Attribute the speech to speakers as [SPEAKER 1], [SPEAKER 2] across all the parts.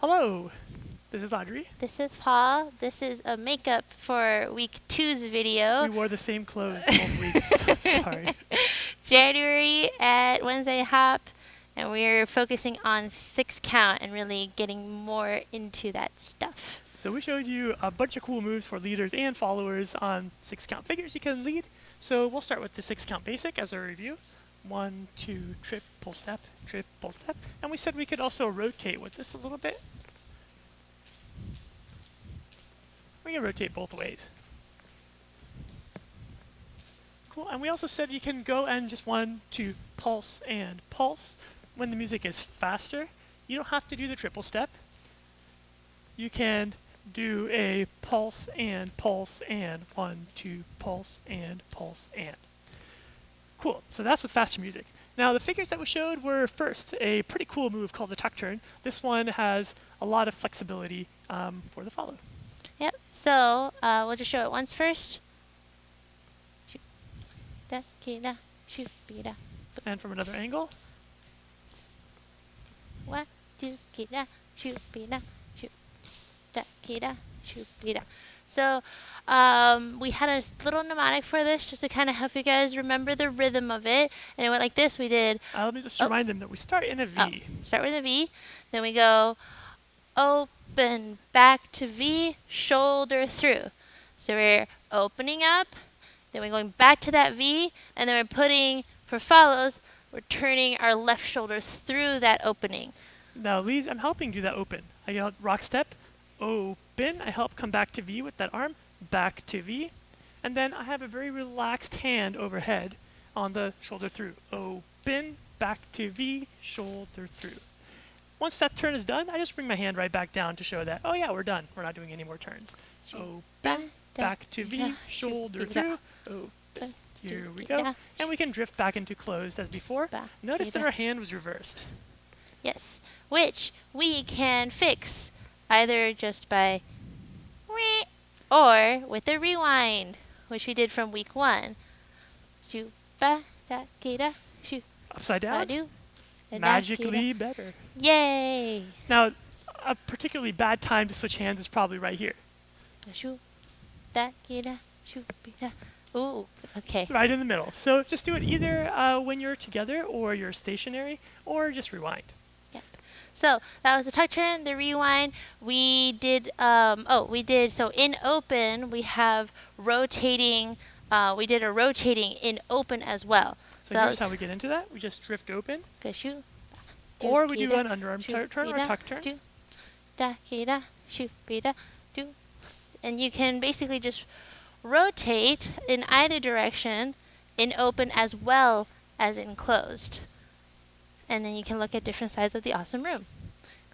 [SPEAKER 1] Hello, this is Audrey.
[SPEAKER 2] This is Paul. This is a makeup for week 2's video.
[SPEAKER 1] We wore the same clothes both weeks. Sorry.
[SPEAKER 2] January at Wednesday Hop, and we're focusing on 6 count and really getting more into that stuff.
[SPEAKER 1] So we showed you a bunch of cool moves for leaders and followers on 6 count figures you can lead. So we'll start with the 6 count basic as a review. 1, 2, triple step, triple step. And we said we could also rotate with this a little bit. We can rotate both ways. Cool, and we also said you can go and just 1, 2, pulse and pulse. When the music is faster, you don't have to do the triple step. You can do a pulse and 1, 2, pulse and pulse and. Cool, so that's with faster music. Now the figures that we showed were first a pretty cool move called the tuck turn. This one has a lot of flexibility for the follow.
[SPEAKER 2] Yep, so we'll just show it once first.
[SPEAKER 1] And from another angle.
[SPEAKER 2] 1, 2, So we had a little mnemonic for this just to kind of help you guys remember the rhythm of it. And it went like this. We did.
[SPEAKER 1] Let me just remind them that we start in a V.
[SPEAKER 2] Start with a V. Then we go open, back to V, shoulder through. So we're opening up, then we're going back to that V, and then we're putting, for follows, we're turning our left shoulder through that opening.
[SPEAKER 1] Now, Lise, I'm helping do that open. I yell rock step, open. I help come back to V with that arm, back to V. And then I have a very relaxed hand overhead on the shoulder through. Open, back to V, shoulder through. Once that turn is done, I just bring my hand right back down to show that, oh yeah, we're done. We're not doing any more turns. Open, back to V, shoulder through. Open, here we go. And we can drift back into closed as before. Notice that our hand was reversed.
[SPEAKER 2] Yes, which we can fix either just by or with a rewind, which we did from week 1.
[SPEAKER 1] Upside down? Magically better.
[SPEAKER 2] Yay!
[SPEAKER 1] Now, a particularly bad time to switch hands is probably right here.
[SPEAKER 2] Ooh, okay.
[SPEAKER 1] Right in the middle. So just do it either when you're together or you're stationary, or just rewind.
[SPEAKER 2] Yep. So that was the tuck turn, the rewind. We did, so in open, we have rotating, we did a rotating in open as well.
[SPEAKER 1] So here's how we get into that. We just drift open. Or we do an underarm turn or tuck turn.
[SPEAKER 2] And you can basically just rotate in either direction in open as well as in closed. And then you can look at different sides of the awesome room.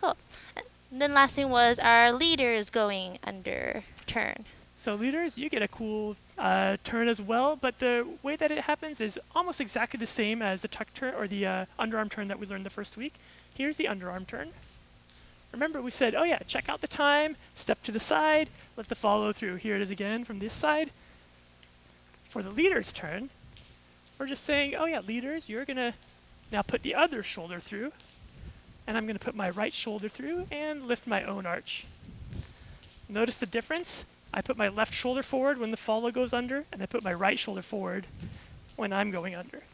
[SPEAKER 2] Cool. And then last thing was our leaders going under turn.
[SPEAKER 1] So leaders, you get a cool turn as well, but the way that it happens is almost exactly the same as the tuck turn or the underarm turn that we learned the first week. Here's the underarm turn. Remember we said, oh yeah, check out the time, step to the side, let the follow through. Here it is again from this side. For the leader's turn, we're just saying, oh yeah, leaders, you're going to now put the other shoulder through, and I'm going to put my right shoulder through and lift my own arch. Notice the difference? I put my left shoulder forward when the follow goes under, and I put my right shoulder forward when I'm going under.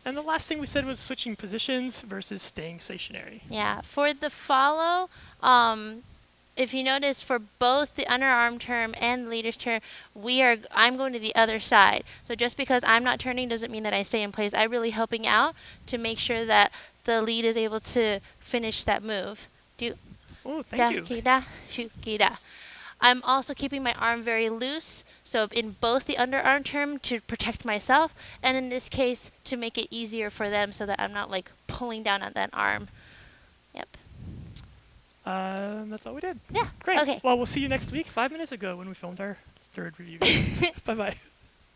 [SPEAKER 1] And the last thing we said was switching positions versus staying stationary.
[SPEAKER 2] Yeah, for the follow, if you notice for both the underarm turn and the leader's turn, I'm going to the other side. So just because I'm not turning doesn't mean that I stay in place. I'm really helping out to make sure that the lead is able to finish that move.
[SPEAKER 1] Oh, thank you.
[SPEAKER 2] I'm also keeping my arm very loose, so in both the underarm turn to protect myself, and in this case to make it easier for them so that I'm not like pulling down on that arm. Yep.
[SPEAKER 1] That's all we did.
[SPEAKER 2] Yeah.
[SPEAKER 1] Great.
[SPEAKER 2] Okay.
[SPEAKER 1] Well, we'll see you next week, 5 minutes ago when we filmed our 3rd review. Bye-bye.